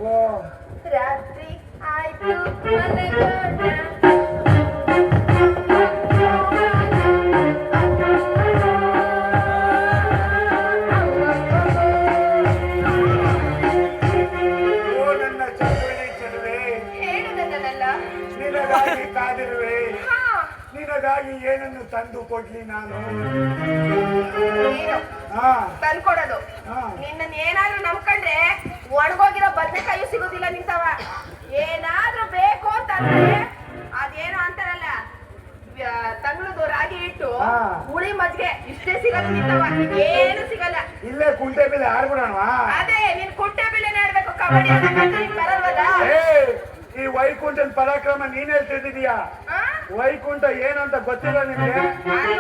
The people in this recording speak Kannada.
ಓ ರಾತ್ರಿ ಆಯ್ತು ಮಲಗೋಣ. ಓ ನನ್ನ ಚಂದ್ರನೇ ಚೆಲುವೆ, ಹೇಳು ನನ್ನನ್ನೆಲ್ಲ. ನಿನಗಾಗಿ ಕಾದಿರುವೆ. ಹಾ, ನಿನಗಾಗಿ ಏನನ್ನು ತಂದು ಕೊಡ್ಲಿ ನಾನು? ಏನು ಹಾ ತಂದ್ಕೊಡೋದು? ಹಾ ನಿನ್ನ ಏನಾದ್ರೂ ನಂಬ್ಕೊಂಡ್ರೆ ಒಣಗೋಗಿರೋ ಬದನೆಕಾಯಿ ಸಿಗೋದಿಲ್ಲ ನಿಂತವ. ಏನಾದ್ರೂ ಬೇಕು ಅಂತಂದ್ರೆ ಅದೇನೋ ಅಂತಾರಲ್ಲ, ತಂಗ್ಳದು ರಾಗಿ ಹಿಟ್ಟು ಹಾ. ಹುಳಿ ಮಜ್ಜಿಗೆ ಇಷ್ಟೇ ಸಿಗಲ್ಲ ನಿಂತವ, ಏನು ಸಿಗಲ್ಲ. ಇಲ್ಲೇ ಕುಂಟೆ ಮೇಲೆ ಆಡ್ಬಿಡೋಣವಾ? ಅದೇ ನೀನ್ ಕುಂಟೆ ಬಿಲ್ಲೆನೇ ಆಡ್ಬೇಕು, ಕಬಡ್ಡಿ ಆಡಕ್ಕಂತೂ ನೀನ್ ಬರಲ್ವಲ್ಲ. ಏ ಈ ವೈಕುಂಠನ್ ಪರಾಕ್ರಮ ನೀನ್ ಹೇಳ್ತಿದ್ದೀಯಾ? ಆ? ವೈಕುಂಠ ಏನು ಅಂತ ಗೊತ್ತಿಲ್ಲ ನಿಮ್ಗೆ? ಅಲ್ಲಿ